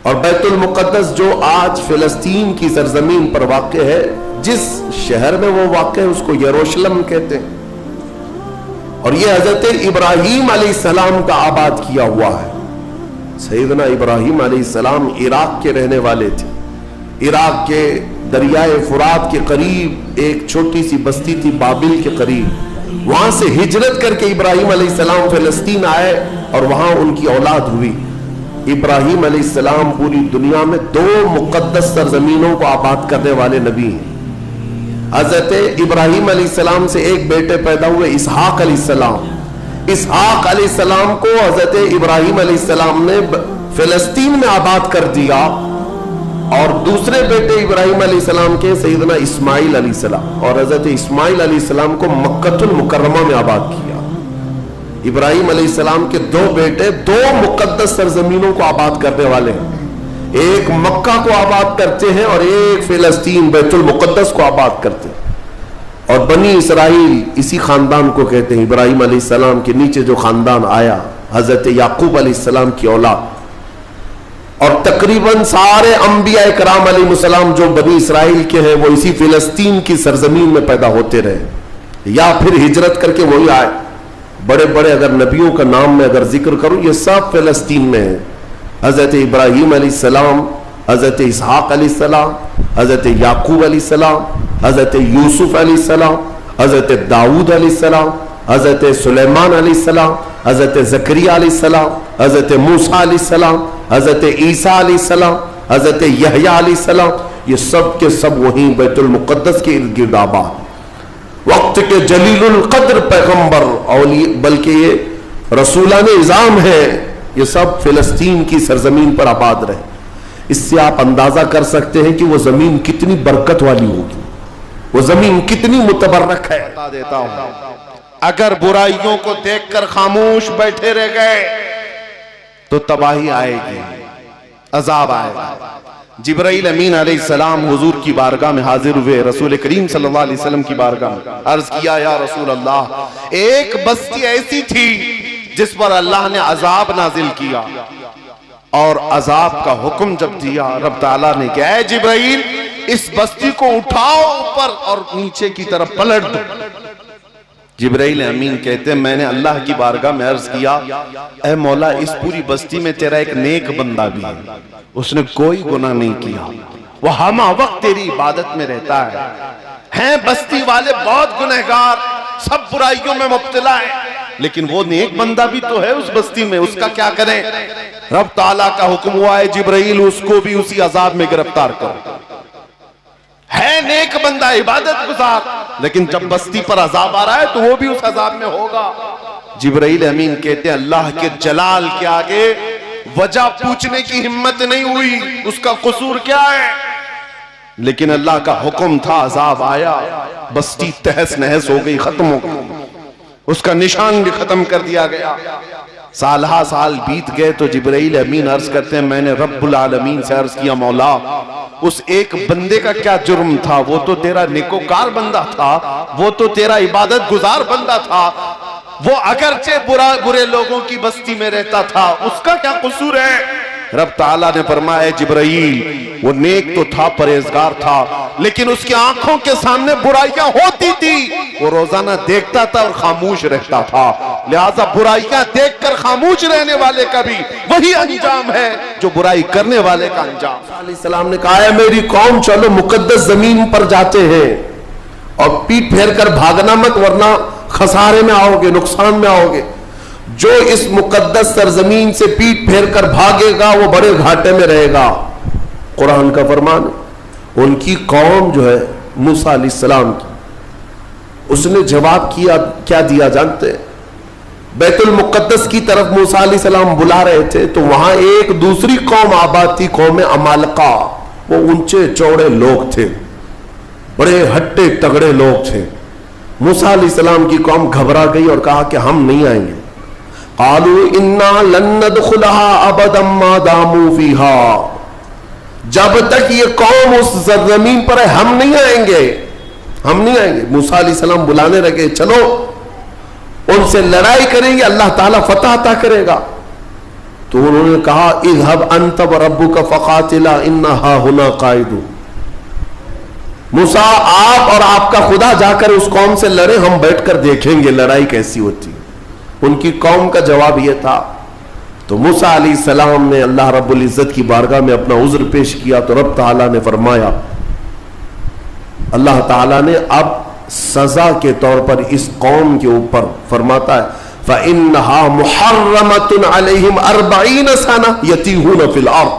اور بیت المقدس جو آج فلسطین کی سرزمین پر واقع ہے، جس شہر میں وہ واقع ہے اس کو یروشلم کہتے ہیں، اور یہ حضرت ابراہیم علیہ السلام کا آباد کیا ہوا ہے۔ سیدنا ابراہیم علیہ السلام عراق کے رہنے والے تھے۔ عراق کے دریائے فرات کے قریب ایک چھوٹی سی بستی تھی، بابل کے قریب، وہاں سے ہجرت کر کے ابراہیم علیہ السلام فلسطین آئے اور وہاں ان کی اولاد ہوئی۔ ابراہیم علیہ السلام پوری دنیا میں 2 مقدس سرزمینوں کو آباد کرنے والے نبی ہیں۔ حضرت ابراہیم علیہ السلام سے ایک بیٹے پیدا ہوئے، اسحاق علیہ السلام۔ اسحاق علیہ السلام کو حضرت ابراہیم علیہ السلام نے فلسطین میں آباد کر دیا، اور دوسرے بیٹے ابراہیم علیہ السلام کے سیدنا اسماعیل علیہ السلام، اور حضرت اسماعیل علیہ السلام کو مکہ المکرمہ میں آباد کیا۔ ابراہیم علیہ السلام کے 2 بیٹے 2 مقدس سرزمینوں کو آباد کرنے والے ہیں، ایک مکہ کو آباد کرتے ہیں اور ایک فلسطین بیت المقدس کو آباد کرتے ہیں۔ اور بنی اسرائیل اسی خاندان کو کہتے ہیں۔ ابراہیم علیہ السلام کے نیچے جو خاندان آیا، حضرت یعقوب علیہ السلام کی اولاد، اور تقریباً سارے انبیاء کرام علیہ السلام جو بنی اسرائیل کے ہیں وہ اسی فلسطین کی سرزمین میں پیدا ہوتے رہے، یا پھر ہجرت کر کے وہی آئے۔ بڑے بڑے اگر نبیوں کا نام میں اگر ذکر کروں، یہ سب فلسطین میں ہیں۔ حضرت ابراہیم علیہ السلام، حضرت اسحاق علیہ السلام، حضرت یعقوب علیہ السلام، حضرت یوسف علیہ السلام، حضرت داؤد علیہ السلام، حضرت سلیمان علیہ السلام، حضرت زکریا علیہ السلام، حضرت موسیٰ علیہ السلام، حضرت عیسیٰ علیہ السلام، حضرت یحییٰ علیہ السلام، یہ سب کے سب وہیں بیت المقدس کے ارد گرد آباد۔ وقت کے جلیل القدر پیغمبر، بلکہ یہ رسولان اعظام ہیں، یہ سب فلسطین کی سرزمین پر آباد رہے۔ اس سے آپ اندازہ کر سکتے ہیں کہ وہ زمین کتنی برکت والی ہوگی، وہ زمین کتنی متبرک ہے۔ بتا دیتا ہوں، اگر برائیوں کو دیکھ کر خاموش بیٹھے رہ گئے تو تباہی آئے گی، عذاب آئے گا۔ جبرائیل امین علیہ السلام حضور کی بارگاہ میں حاضر ہوئے، رسول کریم صلی اللہ علیہ وسلم کی بارگاہ میں عرض کیا، یا رسول اللہ، ایک بستی ایسی تھی جس پر اللہ نے عذاب نازل کیا، اور عذاب کا حکم جب دیا رب تعالیٰ نے کہا، اے جبرائیل اس بستی کو اٹھاؤ اوپر اور نیچے کی طرف پلٹ دو۔ جبرائیل امین کہتے ہیں، میں نے اللہ کی بارگاہ میں عرض کیا، اے مولا اس پوری بستی میں تیرا ایک نیک بندہ بھی ہے، اس نے کوئی گناہ نہیں کیا، وہ ہمہ وقت تیری عبادت میں رہتا ہے۔ ہیں بستی والے بہت گنہگار، سب برائیوں میں مبتلا ہے، لیکن وہ نیک بندہ بھی تو ہے اس بستی میں، اس کا کیا کریں؟ رب تعالیٰ کا حکم ہوا ہے، جبرائیل اس کو بھی اسی عذاب میں گرفتار کرو۔ ہے نیک بندہ، عبادت گزار، لیکن جب بستی پر عذاب آ رہا ہے تو وہ بھی اس عذاب میں ہوگا۔ جبرائیل امین کہتے ہیں، اللہ کے جلال کے آگے وجہ پوچھنے کی ہمت نہیں ہوئی، اس کا قصور کیا ہے؟ لیکن اللہ کا حکم تھا، عذاب آیا، بستی تہس نہس ہو گئی، ختم ہو گئی، اس کا نشان بھی ختم کر دیا گیا۔ سالہ سال بیت گئے تو جبرائیل امین عرض کرتے ہیں، میں نے رب العالمین سے عرض کیا، مولا اس ایک بندے کا کیا جرم تھا؟ وہ تو تیرا نیکوکار بندہ تھا، وہ تو تیرا عبادت گزار بندہ تھا، وہ اگرچہ برے لوگوں کی بستی میں رہتا تھا، اس کا کیا قصور ہے؟ رب تعالیٰ نے فرمایا، اے جبرائیل وہ نیک تو تھا، پرہیزگار تھا، لیکن اس کی آنکھوں کے سامنے برائیاں ہوتی تھی، وہ روزانہ دیکھتا تھا اور خاموش رہتا تھا، لہٰذا برائیاں دیکھ کر خاموش رہنے والے کا بھی وہی انجام ہے جو برائی کرنے والے کا انجام۔ علیہ السلام نے کہا ہے، میری قوم چلو مقدس زمین پر جاتے ہیں، اور پیٹ پھیر کر بھاگنا مت، ورنہ خسارے میں آؤ گے، نقصان میں آؤ گے۔ جو اس مقدس سرزمین سے پیٹ پھیر کر بھاگے گا وہ بڑے گھاٹے میں رہے گا۔ قرآن کا فرمان ہے۔ ان کی قوم جو ہے موسیٰ علیہ السلام کی، اس نے جواب کیا دیا جانتے ہیں؟ بیت المقدس کی طرف موسیٰ علیہ السلام بلا رہے تھے تو وہاں ایک دوسری قوم آباد تھی، قوم عمالقہ۔ وہ اونچے چوڑے لوگ تھے، بڑے ہٹے تگڑے لوگ تھے۔ موسیٰ علیہ السلام کی قوم گھبرا گئی اور کہا کہ ہم نہیں آئیں گے۔ قالوا انا لن ندخلها ابدا ما داموا فيها، جب تک یہ قوم اس زمین پر ہے ہم نہیں آئیں گے، ہم نہیں آئیں گے۔ موسیٰ علیہ السلام بلانے لگے، چلو ان سے لڑائی کریں گے، اللہ تعالیٰ فتح عطا کرے گا۔ تو انہوں نے کہا اذهب انت وربک فقاتلا انا ہاہنا قاعدون، موسیٰ آپ اور آپ کا خدا جا کر اس قوم سے لڑے، ہم بیٹھ کر دیکھیں گے لڑائی کیسی ہوتی۔ ان کی قوم کا جواب یہ تھا۔ تو موسیٰ علیہ السلام نے اللہ رب العزت کی بارگاہ میں اپنا عذر پیش کیا تو رب تعالیٰ نے فرمایا، اللہ تعالیٰ نے اب سزا کے طور پر اس قوم کے اوپر فرماتا ہے فَإِنَّهَا مُحَرَّمَةٌ عَلَيْهِمْ 40 سَنَةً يَتِيهُونَ فِي الْأَرْضِ،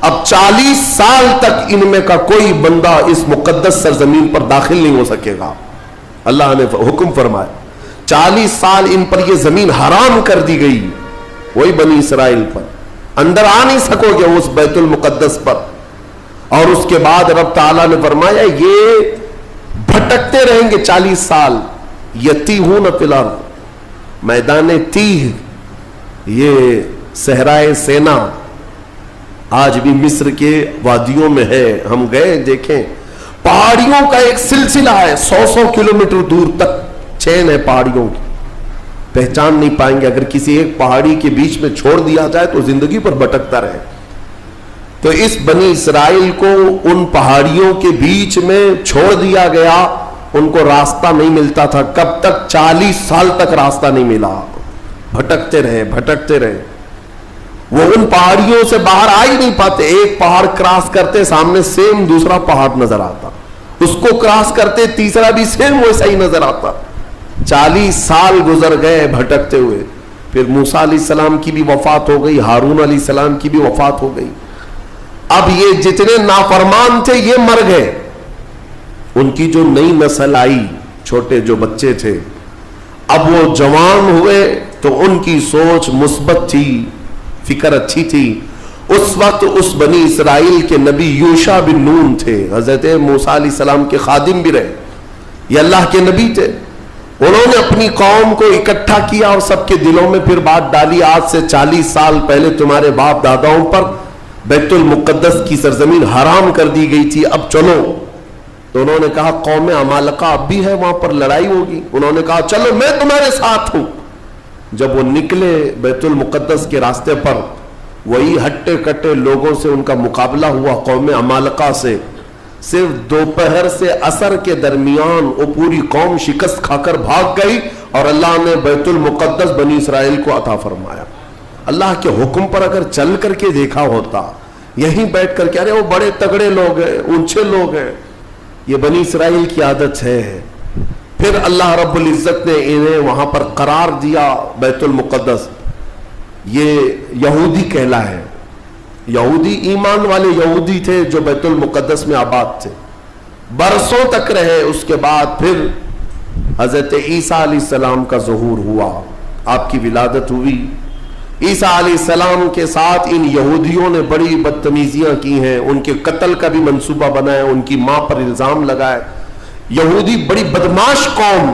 اب 40 سال تک ان میں کا کوئی بندہ اس مقدس سرزمین پر داخل نہیں ہو سکے گا۔ اللہ نے حکم فرمایا 40 سال ان پر یہ زمین حرام کر دی گئی، وہی بنی اسرائیل پر اندر آ نہیں سکو گے اس بیت المقدس پر۔ اور اس کے بعد رب تعالیٰ نے فرمایا یہ بھٹکتے رہیں گے 40 سال، یتیہون فی الارض، میدان تیہ، یہ صحرائے سینا آج بھی مصر کے وادیوں میں ہے، ہم گئے دیکھیں، پہاڑیوں کا ایک سلسلہ ہے، 100 کلومیٹر دور تک چین ہے پہاڑیوں کی، پہچان نہیں پائیں گے، اگر کسی ایک پہاڑی کے بیچ میں چھوڑ دیا جائے تو زندگی پر بھٹکتا رہے۔ تو اس بنی اسرائیل کو ان پہاڑیوں کے بیچ میں چھوڑ دیا گیا، ان کو راستہ نہیں ملتا تھا، کب تک؟ 40 سال تک راستہ نہیں ملا، بھٹکتے رہے بھٹکتے رہے، وہ ان پہاڑیوں سے باہر آ ہی نہیں پاتے۔ ایک پہاڑ کراس کرتے سامنے سیم دوسرا پہاڑ نظر آتا، اس کو کراس کرتے تیسرا بھی سیم ویسا ہی نظر آتا۔ 40 سال گزر گئے بھٹکتے ہوئے، پھر موسیٰ علیہ السلام کی بھی وفات ہو گئی، ہارون علیہ السلام کی بھی وفات ہو گئی۔ اب یہ جتنے نافرمان تھے یہ مر گئے، ان کی جو نئی نسل آئی، چھوٹے جو بچے تھے، اب وہ جوان ہوئے تو ان کی سوچ مثبت تھی، فکر اچھی تھی۔ اس وقت اس بنی اسرائیل کے نبی یوشع بن نون تھے، حضرت موسیٰ علیہ السلام کے خادم بھی رہے، یہ اللہ کے نبی تھے۔ انہوں نے اپنی قوم کو اکٹھا کیا اور سب کے دلوں میں پھر بات ڈالی، آج سے 40 سال پہلے تمہارے باپ داداؤں پر بیت المقدس کی سرزمین حرام کر دی گئی تھی، اب چلو۔ تو انہوں نے کہا قوم عمالقہ اب بھی ہے، وہاں پر لڑائی ہوگی۔ انہوں نے کہا چلو میں تمہارے ساتھ ہوں۔ جب وہ نکلے بیت المقدس کے راستے پر، وہی ہٹے کٹے لوگوں سے ان کا مقابلہ ہوا، قوم عمالقہ سے۔ صرف دوپہر سے عصر کے درمیان وہ پوری قوم شکست کھا کر بھاگ گئی اور اللہ نے بیت المقدس بنی اسرائیل کو عطا فرمایا۔ اللہ کے حکم پر اگر چل کر کے دیکھا ہوتا، یہیں بیٹھ کر کے، ارے وہ بڑے تگڑے لوگ ہیں، اونچے لوگ ہیں، یہ بنی اسرائیل کی عادت ہے۔ پھر اللہ رب العزت نے انہیں وہاں پر قرار دیا، بیت المقدس یہ یہودی کہلا ہے، یہودی ایمان والے یہودی تھے جو بیت المقدس میں آباد تھے، برسوں تک رہے۔ اس کے بعد پھر حضرت عیسیٰ علیہ السلام کا ظہور ہوا، آپ کی ولادت ہوئی۔ عیسیٰ علیہ السلام کے ساتھ ان یہودیوں نے بڑی بدتمیزیاں کی ہیں، ان کے قتل کا بھی منصوبہ بنایا، ان کی ماں پر الزام لگائے۔ یہودی بڑی بدماش قوم،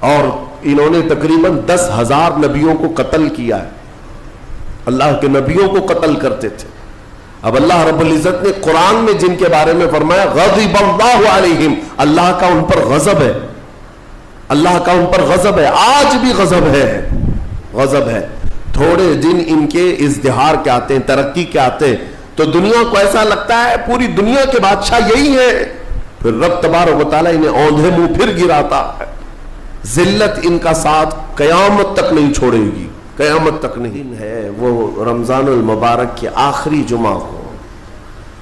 اور انہوں نے تقریباً 10,000 نبیوں کو قتل کیا ہے، اللہ کے نبیوں کو قتل کرتے تھے۔ اب اللہ رب العزت نے قرآن میں جن کے بارے میں فرمایا غضب اللہ علیہم، اللہ کا ان پر غضب ہے، اللہ کا ان پر غضب ہے، آج بھی غضب ہے، غضب ہے۔ تھوڑے دن ان کے ازدہار کے آتے ہیں، ترقی کے آتے ہیں، تو دنیا کو ایسا لگتا ہے پوری دنیا کے بادشاہ یہی ہے، پھر رب تبارک و تعالیٰ انہیں اوندھے منہ پھر گراتا ہے۔ ذلت ان کا ساتھ قیامت تک نہیں چھوڑے گی، قیامت تک نہیں ہے۔ وہ رمضان المبارک کے آخری جمعہ کو،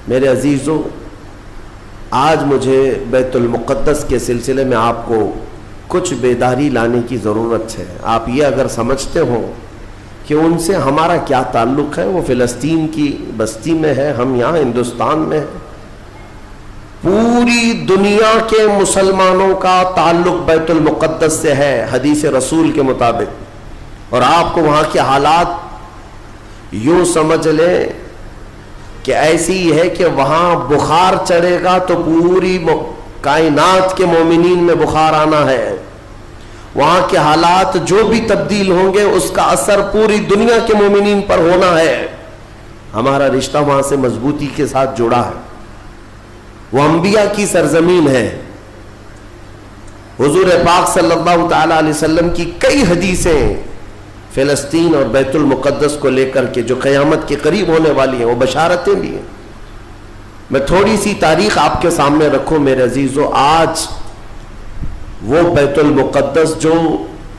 میرے عزیزوں، آج مجھے بیت المقدس کے سلسلے میں آپ کو کچھ بیداری لانے کی ضرورت ہے۔ آپ یہ اگر سمجھتے ہو کہ ان سے ہمارا کیا تعلق ہے، وہ فلسطین کی بستی میں ہے، ہم یہاں ہندوستان میں ہیں، پوری دنیا کے مسلمانوں کا تعلق بیت المقدس سے ہے حدیث رسول کے مطابق، اور آپ کو وہاں کے حالات یوں سمجھ لیں کہ ایسی ہے کہ وہاں بخار چڑھے گا تو پوری کائنات کے مومنین میں بخار آنا ہے، وہاں کے حالات جو بھی تبدیل ہوں گے اس کا اثر پوری دنیا کے مومنین پر ہونا ہے۔ ہمارا رشتہ وہاں سے مضبوطی کے ساتھ جڑا ہے، وہ انبیاء کی سرزمین ہے۔ حضور پاک صلی اللہ تعالی علیہ وسلم کی کئی حدیثیں فلسطین اور بیت المقدس کو لے کر کے جو قیامت کے قریب ہونے والی ہیں وہ بشارتیں بھی ہیں. میں تھوڑی سی تاریخ آپ کے سامنے رکھوں میرے عزیزو. آج وہ بیت المقدس جو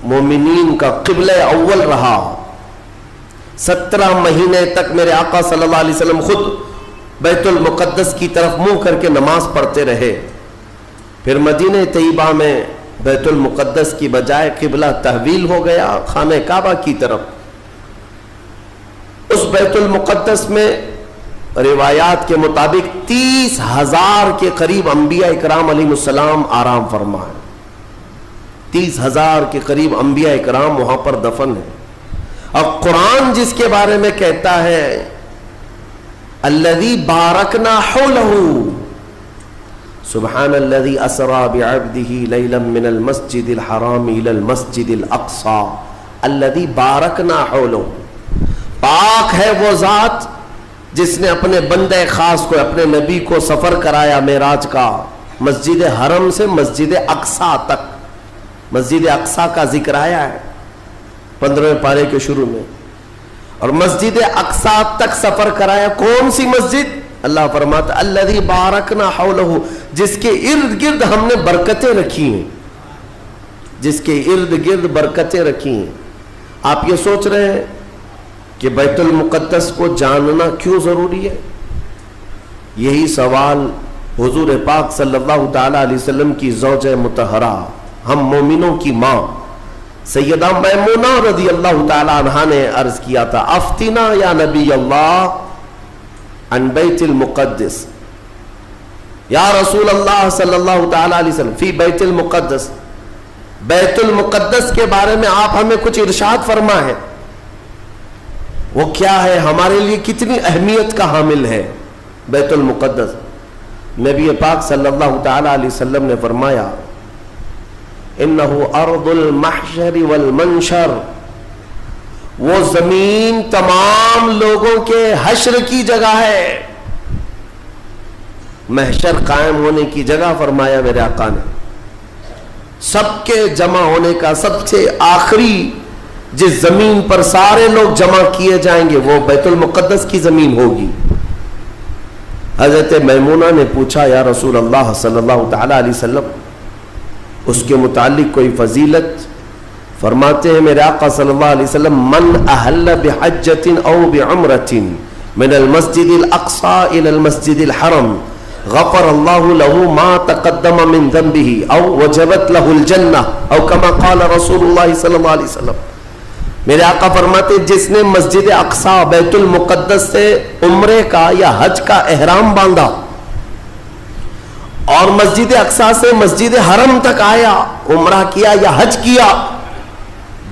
مومنین کا قبلہ اول رہا، 17 مہینے تک میرے آقا صلی اللہ علیہ وسلم خود بیت المقدس کی طرف منہ کر کے نماز پڑھتے رہے. پھر مدینہ طیبہ میں بیت المقدس کی بجائے قبلہ تحویل ہو گیا خانہ کعبہ کی طرف. اس بیت المقدس میں روایات کے مطابق 30,000 کے قریب انبیاء اکرام علیہ السلام آرام فرما ہے. 30,000 کے قریب انبیاء اکرام وہاں پر دفن ہیں. اور قرآن جس کے بارے میں کہتا ہے الذی بارکنا حولہ، سبحان الذی اسری بعبدہ لیلا من المسجد الحرام الی المسجد الاقصی الذی بارکنا حولہ. پاک ہے وہ ذات جس نے اپنے بندے خاص کو، اپنے نبی کو سفر کرایا معراج کا مسجد حرم سے مسجد اقصی تک. مسجد اقصی کا ذکر آیا ہے 15ویں پارے کے شروع میں. اور مسجد اقصی تک سفر کرایا. کون سی مسجد؟ اللہ فرماتا الذی بارکنا حولہ، جس کے ارد گرد ہم نے برکتیں رکھی ہیں. جس کے ارد گرد برکتیں رکھی ہیں. آپ یہ سوچ رہے ہیں کہ بیت المقدس کو جاننا کیوں ضروری ہے؟ یہی سوال حضور پاک صلی اللہ تعالی علیہ وسلم کی زوجہ مطہرہ، ہم مومنوں کی ماں سیدہ میمونہ رضی اللہ تعالی عنہا نے عرض کیا تھا افتنا یا نبی اللہ عن بیت المقدس. یا رسول اللہ صلی اللہ تعالی علیہ وسلم فی بیت المقدس، بیت المقدس کے بارے میں آپ ہمیں کچھ ارشاد فرما ہے. وہ کیا ہے، ہمارے لیے کتنی اہمیت کا حامل ہے بیت المقدس؟ نبی پاک صلی اللہ تعالی علیہ وسلم نے فرمایا انہو ارض المحشر والمنشر، وہ زمین تمام لوگوں کے حشر کی جگہ ہے، محشر قائم ہونے کی جگہ فرمایا میرے آقا نے. سب کے جمع ہونے کا سب سے آخری جس زمین پر سارے لوگ جمع کیے جائیں گے وہ بیت المقدس کی زمین ہوگی. حضرت میمونہ نے پوچھا یا رسول اللہ صلی اللہ تعالی علیہ وسلم اس کے متعلق کوئی فضیلت؟ فرماتے ہیں میرے آقا صلی اللہ علیہ وسلم من احل بحجۃ او بعمرۃ من المسجد الاقصی الى المسجد الحرم غفر اللہ له ما تقدم من ذنبه او وجبت له الجنہ او كما قال رسول اللہ صلی اللہ علیہ وسلم. میرے آقا فرماتے جس نے مسجد اقصی بیت المقدس سے عمرے کا یا حج کا احرام باندھا اور مسجد اقصی سے مسجد حرم تک آیا، عمرہ کیا یا حج کیا،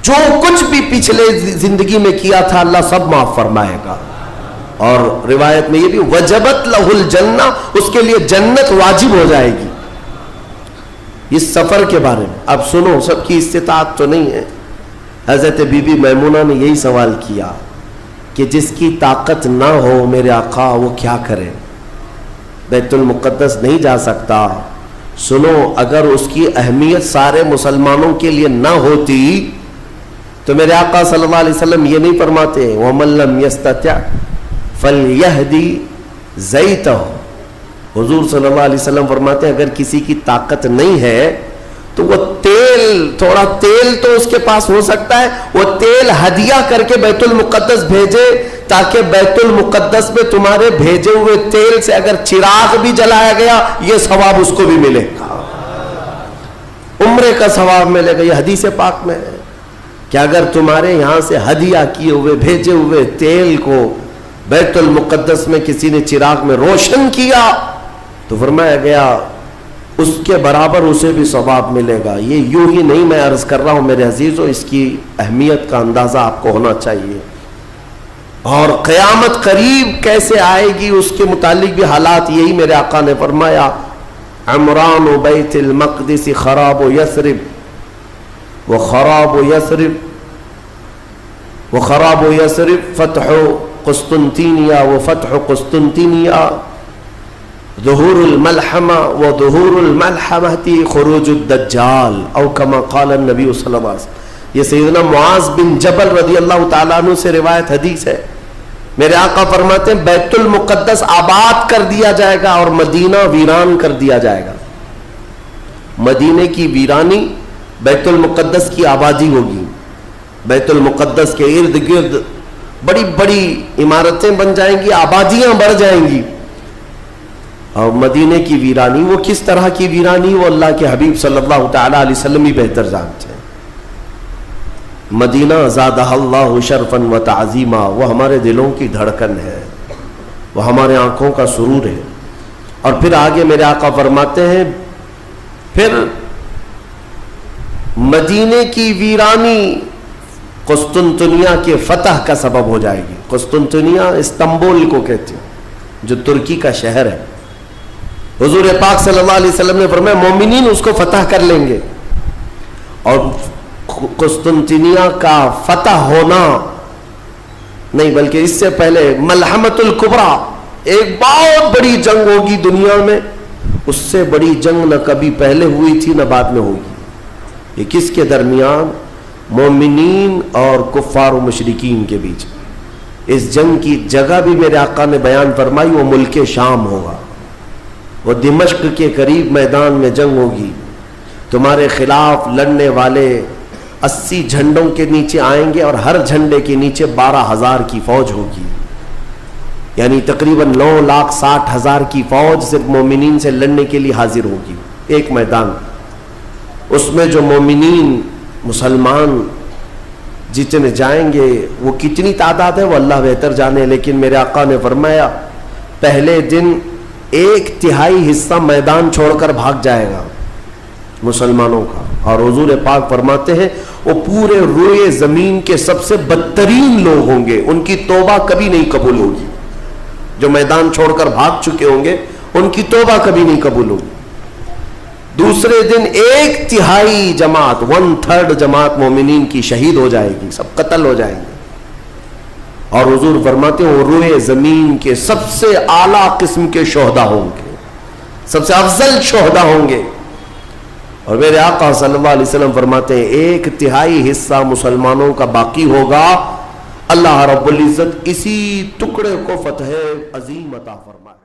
جو کچھ بھی پچھلے زندگی میں کیا تھا اللہ سب معاف فرمائے گا. اور روایت میں یہ بھی وجبت لہ الجنہ، اس کے لیے جنت واجب ہو جائے گی. اس سفر کے بارے میں اب سنو، سب کی استطاعت تو نہیں ہے. حضرت بی بی میمونہ نے یہی سوال کیا کہ جس کی طاقت نہ ہو میرے آقا وہ کیا کرے، بیت المقدس نہیں جا سکتا. سنو، اگر اس کی اہمیت سارے مسلمانوں کے لیے نہ ہوتی تو میرے آقا صلی اللہ علیہ وسلم یہ نہیں فرماتے وَمَن لَّمْ يَسْتَطِعْ فَلْيَهْدِ زَيْتَهُ. حضور صلی اللہ علیہ وسلم فرماتے ہیں اگر کسی کی طاقت نہیں ہے تو وہ تھوڑا تیل تو اس کے پاس ہو سکتا ہے، وہ تیل ہدیہ کر کے بیت المقدس بھیجے تاکہ بیت المقدس میں تمہارے بھیجے ہوئے تیل سے اگر چراغ بھی جلایا گیا یہ ثواب اس کو بھی ملے گا، عمرے کا ثواب ملے گا. یہ حدیث پاک میں ہے کہ اگر تمہارے یہاں سے ہدیہ کیے ہوئے بھیجے ہوئے تیل کو بیت المقدس میں کسی نے چراغ میں روشن کیا تو فرمایا گیا اس کے برابر اسے بھی ثواب ملے گا. یہ یوں ہی نہیں میں عرض کر رہا ہوں میرے عزیزو، اس کی اہمیت کا اندازہ آپ کو ہونا چاہیے. اور قیامت قریب کیسے آئے گی اس کے متعلق بھی حالات یہی میرے آقا نے فرمایا عمران بیت المقدس خراب یثرب وخراب یثرب وخراب یثرب فتح قسطنطینیہ وفتح قسطنطینیہ ظہور الملحمہ وظہور الملحمہ خروج الدجال او کما قال النبی صلی اللہ علیہ وسلم. یہ سیدنا معاذ بن جبل رضی اللہ تعالیٰ عنہ سے روایت حدیث ہے. میرے آقا فرماتے ہیں بیت المقدس آباد کر دیا جائے گا اور مدینہ ویران کر دیا جائے گا. مدینے کی ویرانی بیت المقدس کی آبادی ہوگی. بیت المقدس کے ارد گرد بڑی بڑی عمارتیں بن جائیں گی, آبادیاں بڑھ جائیں گی. اور مدینے کی ویرانی وہ کس طرح کی ویرانی, وہ اللہ کے حبیب صلی اللہ تعالی علیہ وسلم ہی بہتر جانتے ہیں. مدینہ زادہ اللہ شرفا و تعظیما, وہ ہمارے دلوں کی دھڑکن ہے, وہ ہمارے آنکھوں کا سرور ہے. اور پھر آگے میرے آقا فرماتے ہیں پھر مدینے کی ویرانی قسطنطنیہ کے فتح کا سبب ہو جائے گی. قسطنطنیہ استنبول کو کہتے ہیں جو ترکی کا شہر ہے. حضور پاک صلی اللہ علیہ وسلم نے فرمایا مومنین اس کو فتح کر لیں گے. اور قسطنطنیہ کا فتح ہونا نہیں بلکہ اس سے پہلے ملحمۃ الکبریٰ, ایک بہت بڑی جنگ ہوگی دنیا میں. اس سے بڑی جنگ نہ کبھی پہلے ہوئی تھی نہ بعد میں ہوگی. یہ کس کے درمیان؟ مومنین اور کفار و مشرکین کے بیچ. اس جنگ کی جگہ بھی میرے آقا نے بیان فرمائی, وہ ملک شام ہوگا, وہ دمشق کے قریب میدان میں جنگ ہوگی. تمہارے خلاف لڑنے والے 80 جھنڈوں کے نیچے آئیں گے اور ہر جھنڈے کے نیچے 12,000 کی فوج ہوگی. یعنی تقریباً 9,60,000 کی فوج صرف مومنین سے لڑنے کے لیے حاضر ہوگی ایک میدان. اس میں جو مومنین مسلمان جتنے جائیں گے وہ کتنی تعداد ہے وہ اللہ بہتر جانے, لیکن میرے آقا نے فرمایا پہلے دن 1/3 حصہ میدان چھوڑ کر بھاگ جائے گا مسلمانوں کا. اور حضور پاک فرماتے ہیں وہ پورے روئے زمین کے سب سے بدترین لوگ ہوں گے, ان کی توبہ کبھی نہیں قبول ہوگی. جو میدان چھوڑ کر بھاگ چکے ہوں گے ان کی توبہ کبھی نہیں قبول ہوگی. دوسرے دن 1/3 جماعت 1/3 جماعت مومنین کی شہید ہو جائے گی, سب قتل ہو جائیں گے. اور حضور فرماتے ہیں وہ روئے زمین کے سب سے اعلیٰ قسم کے شہداء ہوں گے, سب سے افضل شہداء ہوں گے. اور میرے آقا صلی اللہ علیہ وسلم فرماتے ہیں 1/3 حصہ مسلمانوں کا باقی ہوگا. اللہ رب العزت اسی ٹکڑے کو فتح عظیم عطا فرمائے.